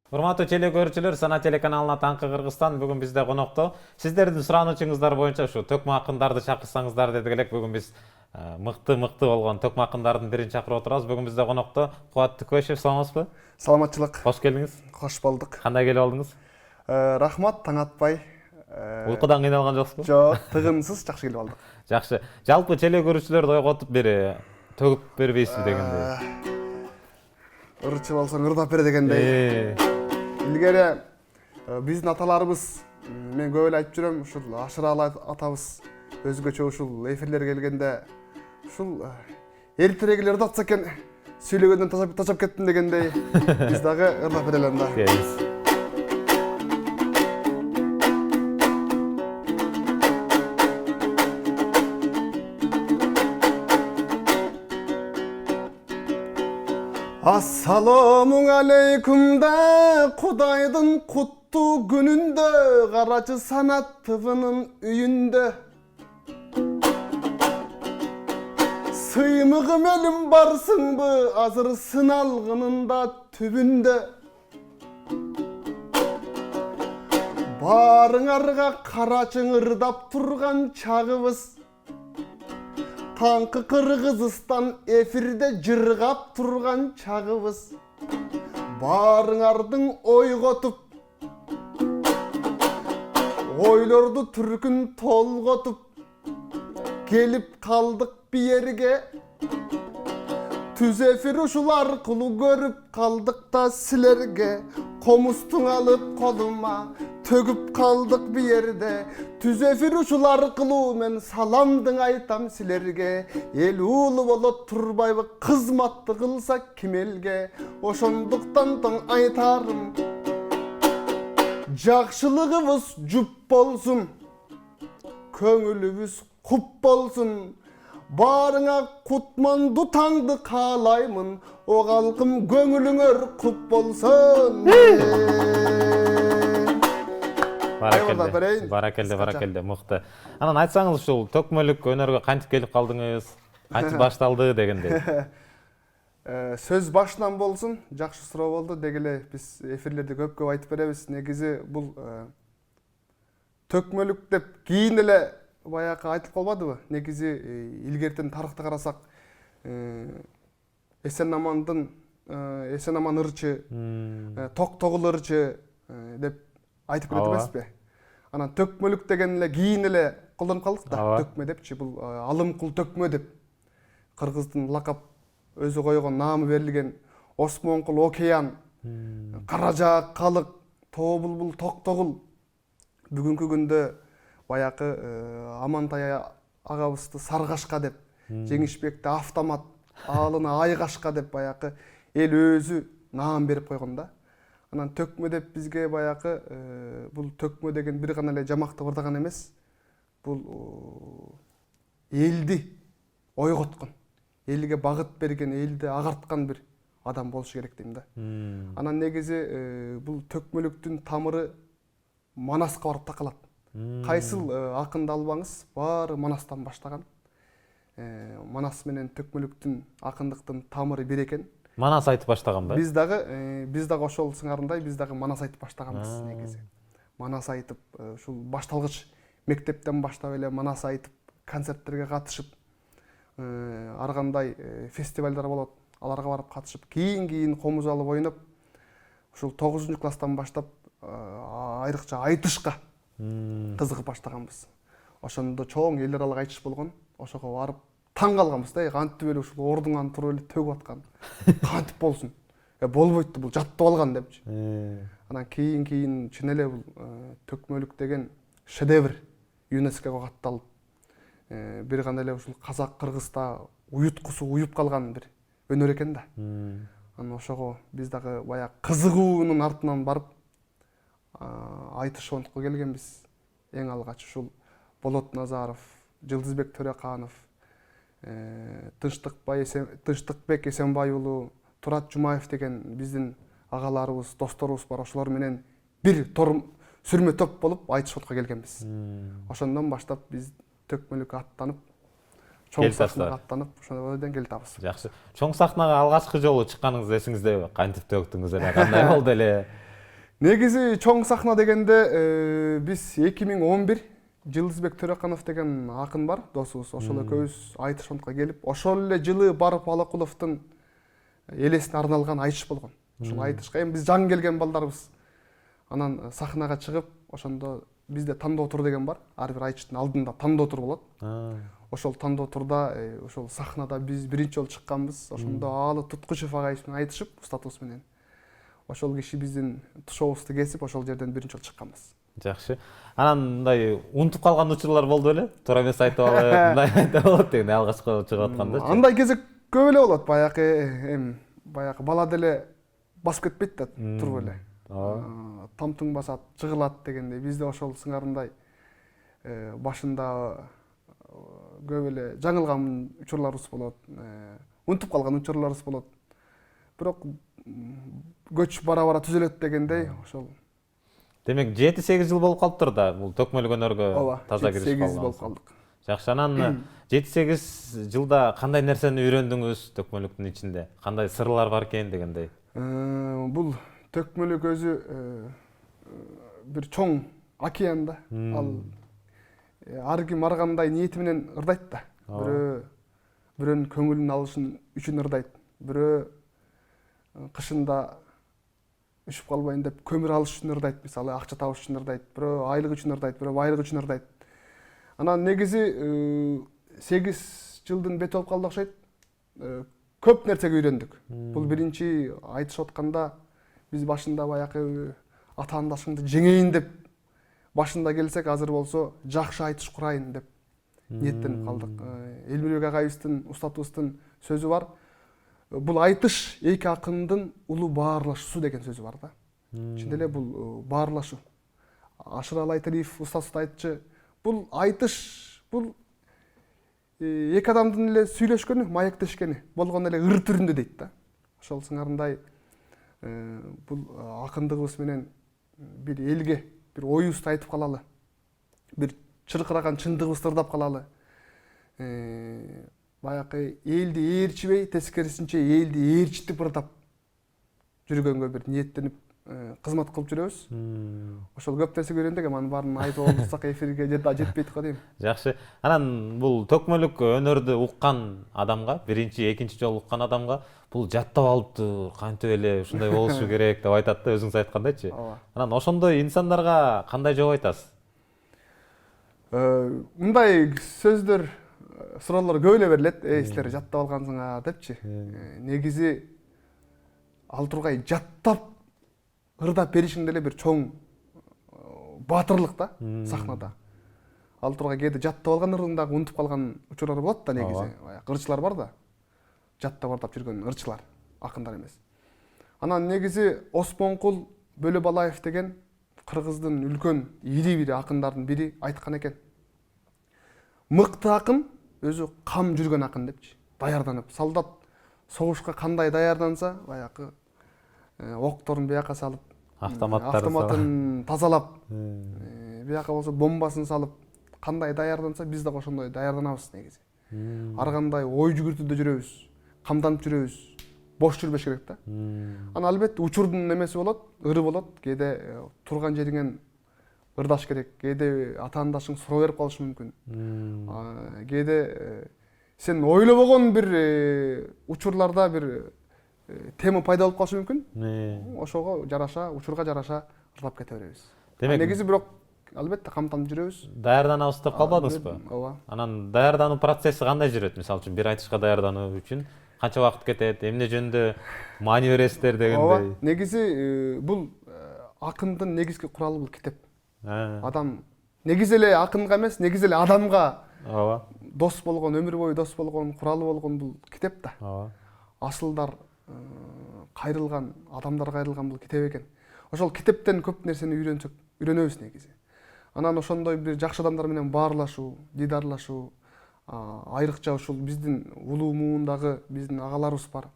Урматтуу теле көрүүчүлөр, Сана телеканалына таңкы Кыргызстан бүгүн бизде конокто. Сиздердин суранычыңыздар боюнча ушу төкмө акындарды чакырсаңыздар дедик элек. Бүгүн биз мыкты болгон төкмө акындардын бирин чакырып отурабыз. Бүгүн бизде конокто Кубат Түкөшев, саламатсызбы? Саламатчылык. Кош келдиңиз. Кош болдук. Кандай келип алдыңыз? Рахмат, таң атпай. Уйкудан кыйналган жоксузбу? Жок, тыгынсыз жакшы келип алдык. Жакшы. Жалпы теле көрүүчүлөрдү ойготуп төгүп бербейсизби дегендей. Ырчы болсоң ырдап бер дегендей. Илгери биздин аталарыбыз, мен көп эле айтып жүрөм, ушул Ашыралы атабыз өзгөчө ушул эфирлерге келгенде ушул эртерегилерди атса экен, сүйлөгөндөн тажап кеттим дегендей, биз дагы ырдап берели анда. Ассаламу алейкум да Кудайдын куттуу күнүндө, карачы Санат ТВнын үйүндө. Сыймыгым элим барсыңбы, азыр сыналгынында түбүндө. Барыңарга карачың ырдап турган чагыбыз, таңкы Кыргызстан эфирде жыргап турган чагыбыз. Барыңардын ойготуп, ойлорду түркүн толготуп, келип калдык биерге. Түз эфир ушул аркылуу көрүп калдык да силерге. Комустуң алып колума, төгүп калдык биерде. Түз эфир ушул аркылуу мен саламдың айтам силерге. Эл уулу болот турбайбы, кызматты кылса ким элге. Ошондуктан тоң айтарым, жакшылыгыбыз жуп болсун, көңүлүбүз куп болсун. Барыңа кутмандуу таңды каалаймын, о калкым көңүлүңөр куп болсун. Баракелде, мыкты. Анан айтсаңыз, ушул төкмөлүк өнөргө кантип келип калдыңыз, кантип башталды дегендей. Сөз башынан болсун, жакшы суроо болду. Деги эле биз эфирлерде көп айтып беребиз. Негизи бул төкмөлүк деп кийин эле баягы айтып калбадыбы? Негизи илгертен тарыхты карасак, Эсен Аман ырчы, Токтогул ырчы деп айтып келет эмеспи? Анан төкмөлүк деген эле кийин эле колдонуп калдык да, төкмө депчи. Бул алымкул төкмө деп кыргыздын лакап өзү койгон наамы берилген. Осмонкул океан, Каражаак калык, Тоо булбул Токтогул. Бүгүнкү күндө баягы Амантай агабызды Саргашка деп, Жеңишбекти Автомат, Аалыны Айгашка деп баягы эл өзү наам берип койгон да. Анан төкмө деп бизге баягы бул төкмө деген бир гана эле жамакты ырдаган эмес. Бул элди ойготкон, элге багыт берген, элди агарткан бир адам болушу керек дейм да. Анан негизи бул төкмөлүктүн тамыры Манаска барып такалат. Кайсыл акынды албаңыз, баары Манастан баштаган. Манас менен төкмөлүктүн, акындыктын тамыры бир экен. Манас айтып баштаганбы? Биз дагы ошол сыңарындай, биз дагы Манас айтып баштаганбыз негизи. Манас айтып, ушул башталгыч мектептен баштап эле Манас айтып, концерттерге катышып, ар кандай фестивалдар болот, аларга барып катышып, кийин комуз алып ойноп, ушул 9-класстан баштап айрыкча айтышка кызыгып баштаганбыз. Ошондо чоң эл аралык айтыш болгон. Ошого барып таң калганбыз да, кантип эле ушул ордуңан туруп эле төгүп аткан. Кантип болсун? Болбойт, бул жаттап алган депчи. Анан кийин чын эле бул төкмөлүк деген шедевр ЮНЕСКОго катталып, бир гана эле ушул казак Кыргызда уюткусу уюп калган бир өнөр экен да. Анан ошого биз дагы баягы кызыгуунун артынан барып айтыш онтко келгенбиз. Эң алгач ушул Болот Назаров, Жылдызбек Төрөканов, Тынчтыкбек Эсенбай уулу, Турат Жумаев деген биздин агаларыбыз, досторубуз бар. Ошолор менен бир сүрмө топ болуп айтыш отко келгенбиз. Ошондон баштап биз төкмөлүк аттанып, чоң сахнага аттанып, ошондон келтабыз. Жакшы. Чоң сахнага алгачкы жолу чыкканыңыз эсиңиздеби? Кантип төктүңүз эле, кандай болду эле? Негизи чоң сахна дегенде биз 2011 Жылдызбек Төрөканов деген акын бар, досубуз. Ошол экөөбүз айтышмантка келип, ошол эле жылы барып Алакуловдун элесине арналган айтыш болгон. Ошол айтышка эми биз жаңы келген балдарбыз. Анан сахнага чыгып, ошондо бизде тандоо тур деген бар. Ар бир айтыштын алдында тандоо тур болот. Ошол тандоо турда ошол сахнада биз биринчи жолу чыкканбыз. Ошондо Аалы Туткучев агайыбыз менен айтышып, устатыбыз менен. Ошол киши биздин тушообузду кесип, ошол жерден биринчи жолу чыкканбыз. Жакшы. Анан мындай унутуп калган учурлар болду беле? Туура эмес айтып алып, мындай айтып болот деген алгачкы чыгып аткандачы. Андай кезек көп эле болот. Баягы бала деле басып кетпейт да, туруп эле. Тамтың басат, жыгылат дегендей. Бизде ошол сыңарындай башында көп эле жаңылган учурларыбыз болот. Унутуп калган учурларыбыз болот. Бирок көч бара-бара түзөлөт дегендей, ошол. Демек 7-8 жыл болуп калыптыр да бул төкмөлүк өнөргө таза киришип калган. 7-8 болуп калдык. Жакшы, анан 7-8 жылда кандай нерсени үйрөндүңүз төкмөлүктүн ичинде? Кандай сырлар бар экен дегендей? Бул төкмөлүк өзү бир чоң океан да. Ал ар ким ар кандай ниети менен ырдайт да. Бирөөнүн көңүлүн алыш үчүн ырдайт. Бирөө кышында үшүп калбайын деп көмүр алыш үчүн ырдайт, мисалы акча табыш үчүн ырдайт. Бирөө айлык үчүн ырдайт, бирөө байлык үчүн ырдайт. Анан негизи 8 жылдын бети болуп калды окшойт. Көп нерсеге үйрөндүк. Бул биринчи айтышып атканда биз башында баягы атаандашыңды жеңейин деп башында келсек, азыр болсо жакшы айтыш курайын деп ниеттенип калдык. Элмирбек агайыбыздын, устатыбыздын сөзү бар. Бул айтыш эки акындын улуу баарлашуусу деген сөзү бар да. Чын эле бул баарлашуу. Ашыралы Айталиев устатыбыз айтчы, бул айтыш, бул эки адамдын эле сүйлөшкөнү, маектешкени, болгону эле ыр түрүндө дейт да. Ошол сыңарындай бул акындыгыбыз менен бир элге бир оюбузду айтып калалы, бир чыркыраган чындыгыбызды ырдап калалы. Баягы элди ээрчибей, тескерисинче элди ээрчитип ырдап жүргөнгө бир ниеттенип кызмат кылып жүрөбүз. Ошол көп нерсе үйрөндүк, анын баарын айтып болсак эфирге жетпейт го дейм. Жакшы. Анан бул төкмөлүк өнөрдү уккан адамга, биринчи, экинчи жолу уккан адамга бул жаттап алыптыр, кантип эле ушундай болушу керек деп айтат да, өзүңүз айткандайчы. Анан ошондой инсандарга кандай жооп айтасыз? Мындай сөздөр, суроолор көп эле берилет. Силер жаттап алгансыңар депчи. Негизи ал тургай жаттап ырдап беришиң деле бир чоң баатырлык да сахнада. Ал тургай кээде жаттап алган ырдын дагы унутуп калган учурлар болот да негизи. Ырчылар бар да. Жаттап ырдап жүргөн ырчылар, акындар эмес. Анан негизи Оспонкул Бөлөбалаев деген кыргыздын үлкөн ири бир акындардын бири айткан экен. Мыкты акын өзү кам жүргөн акын депчи. Даярданып, солдат согушка кандай даярданса, баягы окторун бияка салып, автоматын тазалап, бияка болсо бомбасын салып, кандай даярданса, биз да ошондой даярданабыз негизи. Ар кандай ой жүгүртүүдө жүрөбүз, камданып жүрөбүз, бош жүрбөш керек да. Анан албетте учурдун немеси болот, ыры болот. Кээде турган жериңен ырдаш керек, кээде атаандашың суроо берип калышы мүмкүн. Кээде сен ойлобогон бир учурларда бир тема пайда болуп калышы мүмкүн. Ошого жараша, учурга жараша ырдап кете беребиз. Демек негизи бирок албетте камтанып жүрөбүз. Даярданабыз деп калбадыңызбы? Ооба. Анан даярдануу процесси кандай жүрөт? Мисалы үчүн бир айтышка даярдануу үчүн канча убакыт кетет? Эмне жөнүндө маани бересиздер дегендей? Негизи бул акындын негизги куралы бул китеп. Адам негизи эле акынга эмес, негизи эле адамга дос болгон, өмүр бою дос болгон, куралы болгон бул китеп да. Асылдар кайрылган, адамдар кайрылган бул китеп экен. Ошол китептен көп нерсени үйрөнөбүз негизи. Анан ошондой бир жакшы адамдар менен баарлашуу, дидарлашуу, айрыкча ушул биздин улуу муундагы биздин агаларыбыз бар.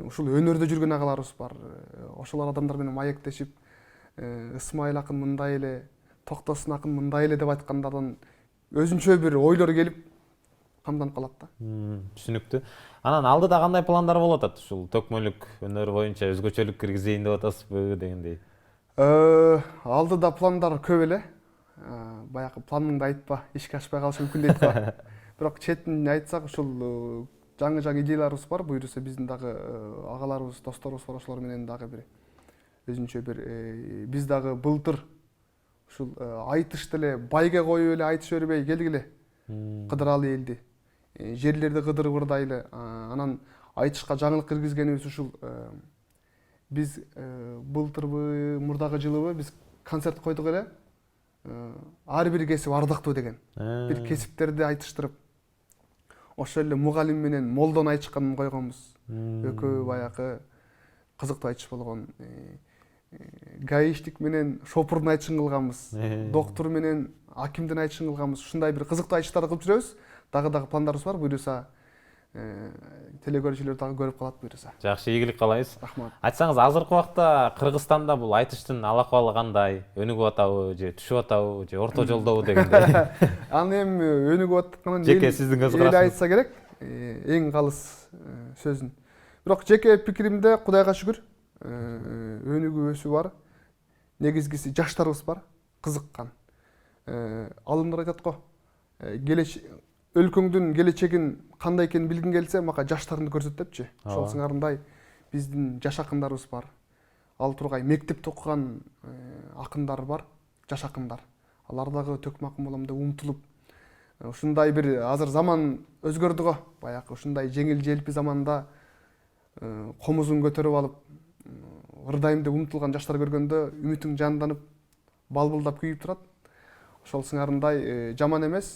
Ушул өнөрдө жүргөн агаларыбыз бар. Ошол адамдар менен маектешип, Ысмайыл акын мындай эле, Токтосун акын мындай эле деп айткандардан өзүнчө бир ойлор келип камданып калат да. Түшүнүктүү. Анан алдыда кандай пландар болуп атат ушул төкмөлүк өнөр боюнча өзгөчөлүк киргизейин деп атасызбы дегендей? Алдыда пландар көп эле. Баягы планыңды айтпа, ишке ашпай калышы мүмкүн дейт го. Бирок четин айтсак, ушул жаңы идеяларыбыз бар. Буюрса биздин дагы агаларыбыз, досторубуз бар, ошолор менен дагы бир өзүнчө бир биз дагы былтыр ушул айтышты эле байга коюп эле айтыша бербей келгиле. Кыдыралы элди. Жерлерди кыдырып ырдайлы. Анан айтышка жаңылык киргизгенибиз ушул биз былтырбы, мурдагы жылыбы биз концерт койдук эле. Ар бир кесип ардактуу деген. Бир кесиптерди айтыштырып. Ошол эле мугалим менен молдон айтышканын койгонбуз. Экөө баягы кызыктуу айтыш болгон. Гаишник менен шопурдун айтышын кылганбыз. Доктор менен акимдин айтышын кылганбыз. Ушундай бир кызыктуу айтыштарды кылып жүрөбүз. Дагы пландарыбыз бар. Буюрса телекөрүүчүлөр дагы көрүп калат буюрса. Жакшы, ийгилик каалайбыз. Рахмат. Айтсаңыз, азыркы убакта Кыргызстанда бул айтыштын алакыбалы кандай? Өнүгүп атабы же түшүп атабы же орто жолдобу дегендей? Аны эми өнүгүп атканын жеке сиздин көз карашыңыз айтса керек, эң калыс сөзүн. Бирок жеке пикиримде Кудайга шүгүр өнүгүү өсүү бар. Негизгиси жаштарыбыз бар, кызыккан. Алымдар айтат го, өлкөңдүн келечегин кандай экенин билгиң келсе, мага жаштарыңды көрсөт депчи. Ошол сыңарындай биздин жаш акындарыбыз бар. Ал тургай мектепте окуган акындар бар, жаш акындар. Алар дагы төкмө акын болом деп умтулуп, ушундай бир азыр заман өзгөрдү го. Баягы ушундай жеңил желпи заманда комузун көтөрүп алып, ырдайм деп умтулган жаштар көргөндө үмүтүң жанданып, балбылдап күйүп турат. Ошол сыңарындай жаман эмес.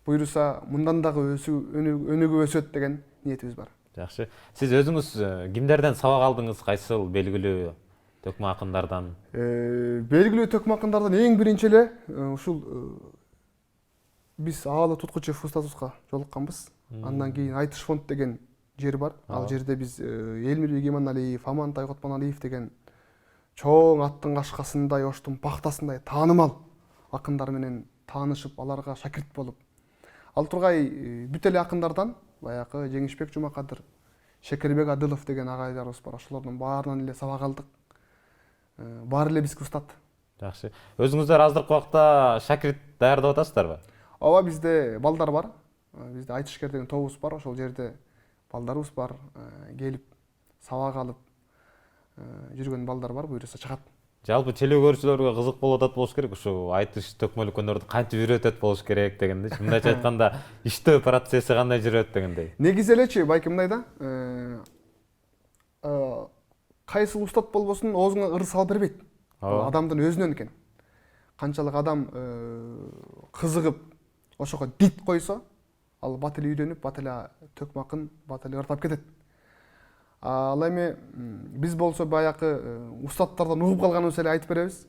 Буйруса мындан дагы өнүгүп өсөт деген ниетибиз бар. Жакшы. Сиз өзүңүз кимдерден сабак алдыңыз? Кайсыл белгилүү төкмө акындардан? Белгилүү төкмө акындардан эң биринчи эле ушул биз Аалы Туткучев устазыбызга жолукканбыз. Андан кийин Айтыш фонд деген жер бар. Ал жерде биз Элмирбек Иманалиев, Амантай Котмоналиев деген чоң аттын кашкасындай, оштун пактасындай таанымал акындар менен таанышып, аларга шакирт болуп, ал тургай бүт эле акындардан баягы Жеңишбек Жумакадыр, Шекербек Адылов деген агайларыбыз бар. Ошолордун баарынан эле сабак алдык. Баары эле бизге устат. Жакшы. Өзүңүздөр азыркы убакта шакирт даярдап атасыздарбы? Ооба, бизде балдар бар. Бизде Айтышкер деген тобубуз бар. Ошол жерде балдарыбыз бар. Келип сабак алып жүргөн балдар бар, буйруса чыгат. Жалпы телекөрүүчүлөргө кызык болуп атат болуш керек. Ушу айтыш төкмөлүк өнөрдү кантип үйрөтөт болуш керек дегенде. Мындайча айтканда, иштөө процесси кандай жүрөт дегендей. Негизи элечи байке мындай да. Кайсыл устат болбосун оозуңа ыр салып бербейт. Адамдын өзүнөн экен. Канчалык адам кызыгып ошого дит койсо, ал бат эле үйрөнүп, бат эле төкмө акын, бат эле ырдап кетет. Ал эми биз болсо баягы устаттардан угуп калганыбыз эле айтып беребиз.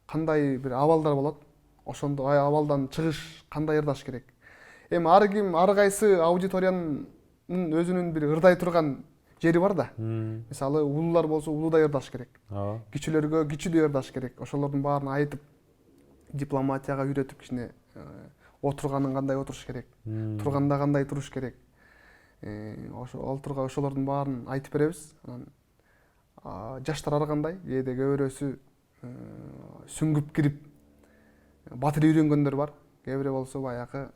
Кандай бир абалдар болот, ошондо абалдан чыгыш кандай ырдаш керек. Эми ар ким, ар кайсы аудиториянын өзүнүн бир ырдай турган жери бар да. Мисалы, улуулар болсо улуудай ырдаш керек. Кичилерге кичидей ырдаш керек. Ошолордун баарын айтып, дипломатияга үйрөтүп, кичине отурганын кандай отуруш керек, турганда кандай туруш керек. Ал тургай ошолордун баарын айтып беребиз. Жаштар ар кандай, кээде кээ бирөөсү сүңгүп кирип бат эле үйрөнгөндөр бар. Кээ бирөө болсо баягы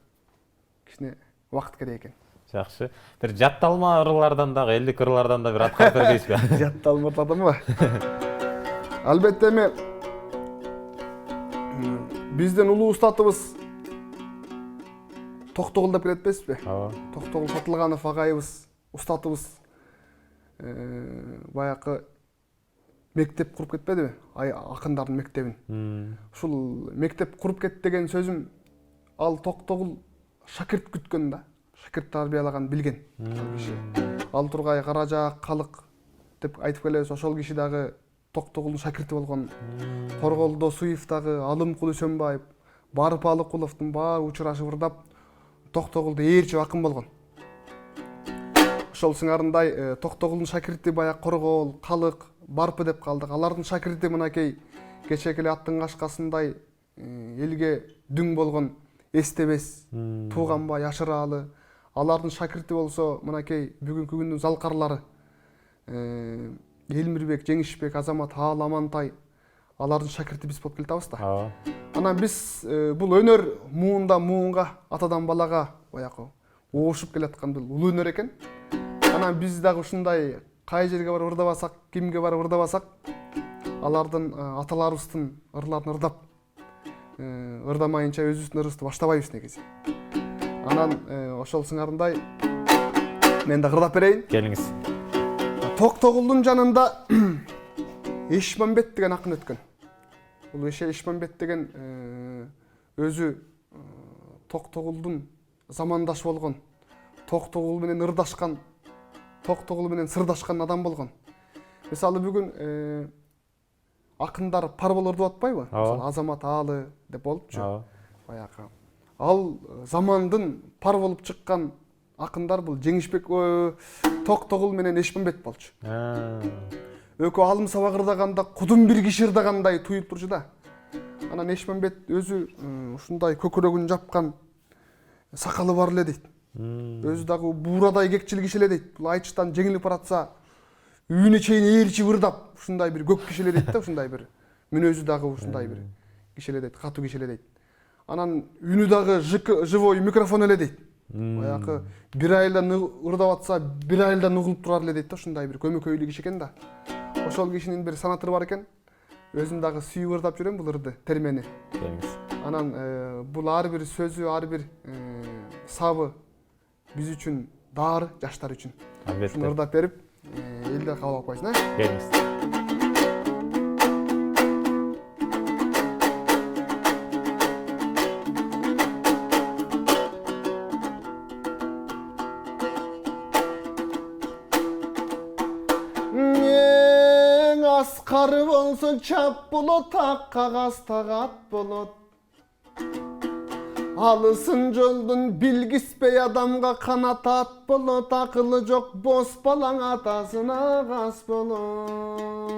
кичине убакыт керек экен. Жакшы. Бир жатталма ырлардан дагы, элдик ырлардан да бир аткарып бербейсизби? Жатталма ырларданбы? Албетте эми биздин улуу устатыбыз Токтогул деп келетпесизби? Токтогул Сатылганов агайыбыз, устатыбыз баягы мектеп куруп кетпедиби? Акындардын мектебин. Ушул мектеп куруп кетти деген сөзүм, ал Токтогул шакирт күткөн да, шакирт тарбиялаган билген киши. Ал тургай Каражаак, Калык деп айтып келебиз. Ошол киши дагы Токтогулдун шакирти болгон. Коргол Досуев дагы, Алымкул Үсөнбаев, Барып Алыкуловдун баары учурашып ырдап Токтогулду ээрчип акын болгон. Ошол сыңарындай Токтогулдун шакирти баягы Коргол, Калык, Барпы деп калдык. Алардын шакирти мынакей кечеки эле аттын кашкасындай элге дүң болгон Эстебес, Тууганбай, Ашыраалы. Алардын шакирти болсо мынакей бүгүнкү күндүн залкарлары Элмирбек, Жеңишбек, Азамат, Аал, Амантай. алардын шакирти биз болуп келатабыз да. ооба. Анан биз бул өнөр муундан муунга, атадан балага баягы оошуп келаткан бул улуу өнөр экен. Анан биз дагы ушундай кай жерге барып ырдабасак, кимге барып ырдабасак, алардын аталарыбыздын ырларын ырдап, ырдамайынча өзүбүздүн ырыбызды баштабайбыз негизи. Анан ошол сыңарындай мен да ырдап берейин. Келиңиз. Токтогулдун жанында Эшмамбет деген акын өткөн. Бул Эшмамбет деген өзү Токтогулдун замандашы болгон, Токтогул менен ырдашкан, Токтогул менен сырдашкан адам болгон. Мисалы бүгүн акындар пар болуп ырдап атпайбы? Мисалы Азамат Аалы деп болупчу. Баягы. Ал замандын пар болуп чыккан акындар бул Жеңишбек Токтогул менен Эшмамбет болчу. Экөө алым сабак ырдаганда кудум бир киши ырдагандай туюп турчу да. Анан Эшмамбет өзү ушундай көкүрөгүн жапкан, сакалы бар эле дейт. Өзү дагы буурадай кекчил киши эле дейт. Бул айчтан жеңилип баратса үйүнө чейин ээрчип ырдап, ушундай бир көк киши эле дейт да, ушундай бир. Мүнөзү дагы ушундай бир киши эле дейт, катуу киши эле дейт. Анан үнү дагы живой микрофон эле дейт. Баягы бир айылдан ырдап атса, бир айылдан угулуп турар эле дейт да, ушундай бир көмөкөйлүү киши экен да. Ошол кишинин бир санатыры бар экен. Өзүм дагы сүйүп ырдап жүрөм бул ырды, термени. Анан бул ар бир сөзү, ар бир сабы биз үчүн дары, жаштар үчүн. Ушуну ырдап берип, элдер кабыл алып койсун, Келиңиз. Аскары болсун чап болот, ак кагаз тагат болот. Алысын жолдун билгиспей адамга канат ат болот. Акылы жок бос балаң атасына кас болот.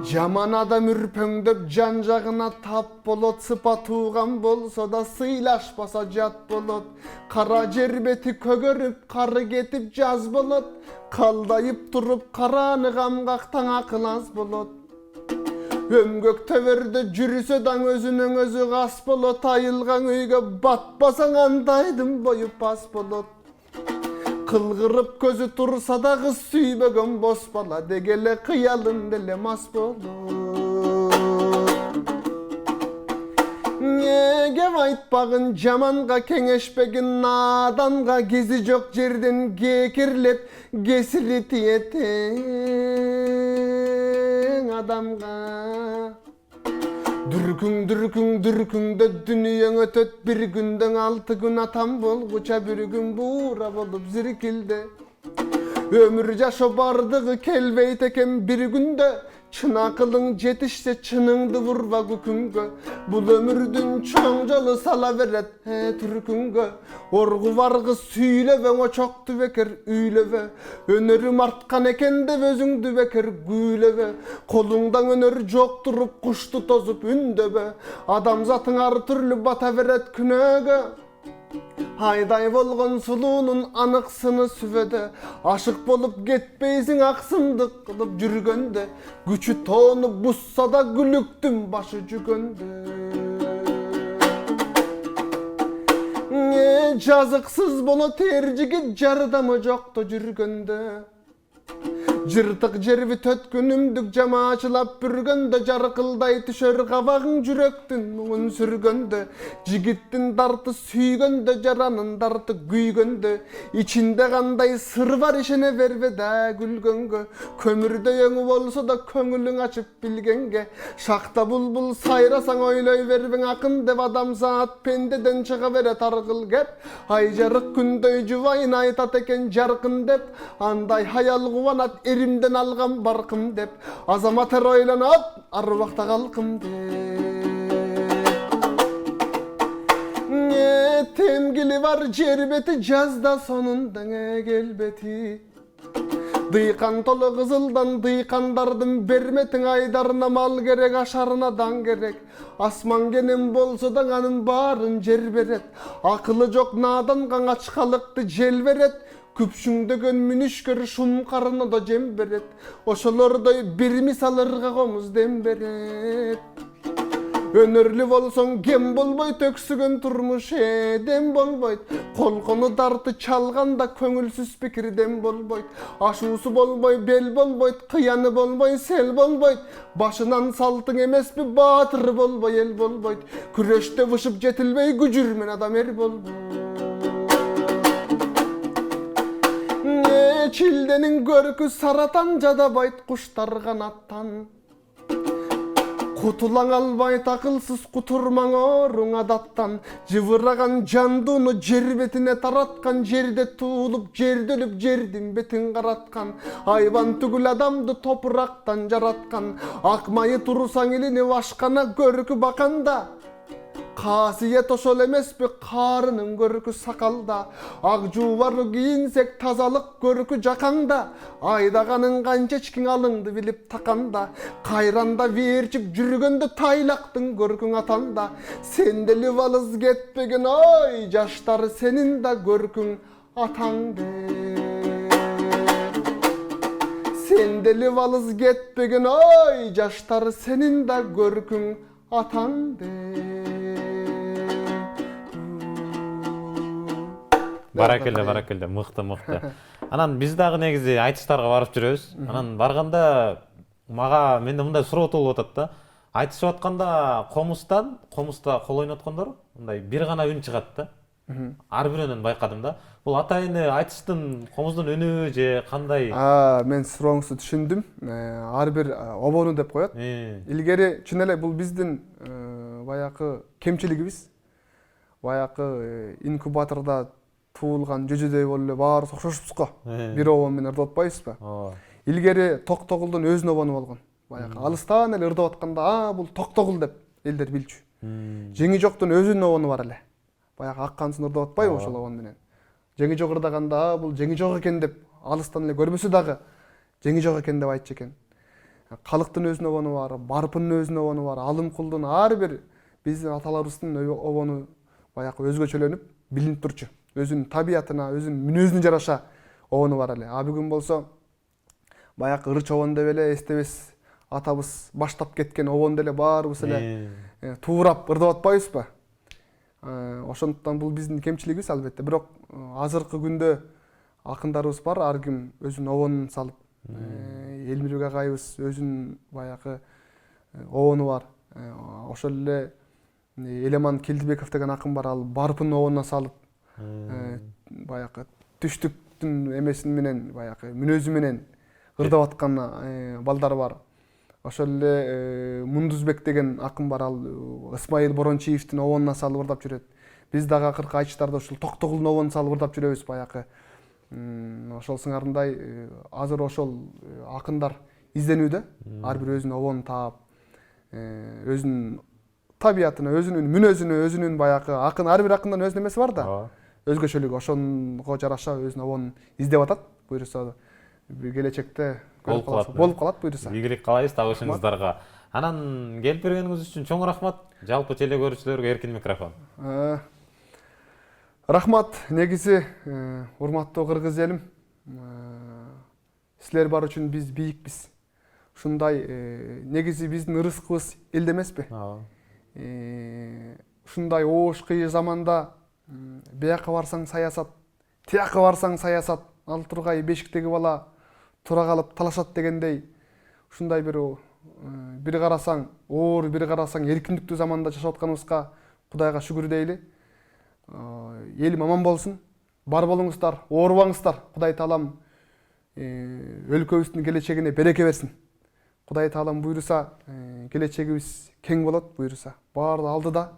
Жаман адам үрпөңдөп жан жагына тап болот. Сыпа тууган болсо да сыйлашпаса жат болот. Кара жер бети көгөрүп, кары кетип жаз болот. Калдайып туруп караны камгактан акыл аз болот. Өмгөк төбөрдө жүрсө даң өзүнөн өзү кас болот. Айылган үйгө батпасаң андайдын бою пас болот. Кылгырып көзү турса да кыз сүйбөгөн бос бала. Дегеле кыялын деле мас болот. Кеп айтпагын жаманга кеңешпегин наданга. Кези жок жерден кекирлеп кесири тиетең адамга. Дүркүңдө дүнүйөң өтөт бир күндөн 6 күн атам болгуча бир күн буура болуп зиркилде. Өмүр жашоо бардыгы келбейт экен бир күндө. Чын акылың жетишсе чыныңды вурба күкүнгө. Бул өмүрдүн чоң жолу сала берет түркүнгө. Оргу баргы сүйлөбө, очокту бекер үйлөбө. Өнөрүм арткан экен деп өзүңдү бекер күүлөбө. Колуңдан өнөр жок туруп кушту тозуп үндөбө. Адамзатың ар түрлүү бата берет күнөөгө. Айдай болгон сулуунун анык сыны сүбөдө. Ашык болуп кетпейсиң аксындык кылып жүргөндө. Күчү тоону бусса да күлүктүн башы жүгөндө. Жазыксыз болот эр жигит жардамы жокто жүргөндө. Жыртык жерби төткүнүмдүк жамаачылап бүргөндө. Жаркылдай түшөр кабагың жүрөктүн муңун сүргөндө. Жигиттин дарты сүйгөндө, жаранын дарты күйгөндө. Ичинде кандай сыр бар ишене бербе да күлгөнгө. Көмүрдөй өңү болсо да көңүлүң ачып билгенге. Шакта булбул сайрасаң ойлой бербең акын деп. Адамзат пендеден чыга берет аргыл кеп. Ай жарык күндөй жубайын айтат экен жаркын деп. Андай хаял кубанат эримден алган баркым деп. Азамат эр ойлонот арбакта калкым деп. Темгили бар жер бети жазда сонун деңе келбети. Дыйкан толу кызылдан дыйкандардын берметиң айдарына мал керек, ашарына дан керек. Асман кенен болсо да анын баарын жер берет. Акылы жок наданга ачкалыкты жел берет. күпшүңдөгөн мүнүшкөр шум карына да жем берет. Ошолордой бир мисалырга комуз дем берет. Өнөрлүү болсоң кем болбой төксүгөн турмуш дем болбойт. Колкону дарты чалганда көңүлсүз пикир дем болбойт. Ашуусу болбой бел болбойт, кыяны болбой сел болбойт. Башынан салтың эмеспи баатыр болбой эл болбойт. Күрөштө вышып жетилбей күжүрмөн адам эр болбойт. Чилденин көркү саратан жадабайт куштар канаттан. Кутулаң албайт акылсыз кутурмаң оруң адаттан. Жыбыраган жандууну жер бетине тараткан, жерде туулуп жерде өлүп жердин бетин караткан. Айбан түгүл адамды топурактан жараткан. Ак майы турсаң элине башкана көркү баканда. Касиет ошол эмеспи карынын көркү сакалда. Ак жуубарлы кийинсек тазалык көркү жакаңда. Айдаганын канча эчкиң алыңды билип таканда. Кайранда вээрчип жүргөндө тайлактын көркүң атанда. Сен деле балыз кетпеген ой жаштар сенин да көркүң атаңды. Сен деле балыз кетпеген ой жаштар сенин да көркүң атаңды. Баракелде, мыкты. Анан биз дагы негизи айтыштарга барып жүрөбүз. Анан барганда менде мындай суроо болуп атат да. Айтышып атканда комуста кол ойноткондор мындай бир гана үн чыгат да. Ар бирөөнөн байкадым да. Бул атайыны айтыштын комуздун үнү же кандай? Мен сурооңузду түшүндүм. Ар бир обону деп коет. Илгери чын эле бул биздин баякы кемчилигибиз. Баякы инкубаторда туулган жүжөдөй болуп эле баары окшошупуз го. Бир обон менен ырдап атпайбызбы? Илгери Токтогулдун өзүнүн обону болгон. Баякы алыстан эле ырдап атканда, бул Токтогул деп элдер билчү. Жеңи жоктун өзүнүн обону бар эле. Баягы аккансын ырдап атпайбы ошол обон менен. Жеңи жок ырдаганда, бул жеңи жок экен деп алыстан эле көрбөсө дагы жеңи жок экен деп айтчу экен. Калыктын өзүнүн обону бар, барпынын өзүнүн обону бар, алымкулдун ар бир биздин аталарыбыздын обону баякы өзгөчөлөнүп билинип турчу. Өзүнүн табиятына, өзүнүн мүнөзүнө жараша обону бар эле. Бүгүн болсо баякы ырч обон деп эле эстебес атабыз баштап кеткен обон деле баарыбыз эле туурап ырдап атпайбызбы? Ошондуктан бул биздин кемчилигибиз албетте. Бирок азыркы күндө акындарыбыз бар, ар ким өзүнүн обонун салып. Элмирбек агайыбыз өзүнүн баякы обону бар. Ошол эле Элеман Келдибеков деген акын бар, ал барпын обонуна салып баякы түштүктүн эмесин менен баякы мүнөзү менен ырдап аткан балдар бар. Ошол эле Мундузбек деген акын бар, ал Ысмайыл Борончиевдин обонуна салып ырдап жүрөт. Биз дагы акыркы айтыштарда ушул Токтогулдун обонун салып ырдап жүрөбүз баякы. Ошол сыңарындай азыр ошол акындар изденүүдө, ар бир өзүнүн обонун таап, өзүнүн табиятына, өзүнүн мүнөзүнө, өзүнүн баякы акын, ар бир акындан өзүнүн эмеси бар да. Өзгөчөлүгү, ошонго жараша өзүнүн обонун издеп атат. Буюрса келечекте болуп калат буюрса. Ийгилик каалайбыз табышыңыздарга. Анан келип бергениңиз үчүн чоң рахмат. Жалпы теле көрүүчүлөргө эркин микрофон. Рахмат. Негизи урматтуу кыргыз элим, силер бар үчүн биз бийикпиз. Ушундай негизи биздин ырыскыбыз элде эмеспи? Ушундай оош кыйы заманда бияка барсаң саясат, тияка барсаң саясат, ал тургай бешиктеги бала тура калып талашат дегендей, ушундай бир карасаң оор, бир карасаң эркиндиктүү заманда жашап атканыбызга Кудайга шүгүр дейли. Элим аман болсун. Бар болуңуздар, оорубаңыздар. Кудай таалам өлкөбүздүн келечегине береке берсин. Кудай таалам буйруса, келечегибиз кең болот буйруса. Баары алдыда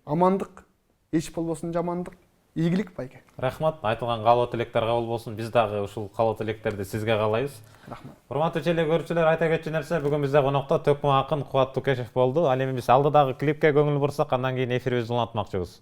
амандык, эч болбосун жамандык, ийгилик байке. Рахмат. Айтылган каалоо тилектер кабыл болсун. Биз дагы ушул каалоо тилектерди сизге каалайбыз. Рахмат. Урматтуу теле көрүүчүлөр, айта кетчү нерсе, бүгүн бизде конокто төкмө акын Кубат Тукешев болду. Ал эми биз алдыдагы клипке көңүл бурсак, андан кийин эфирибизди улантмакчыбыз.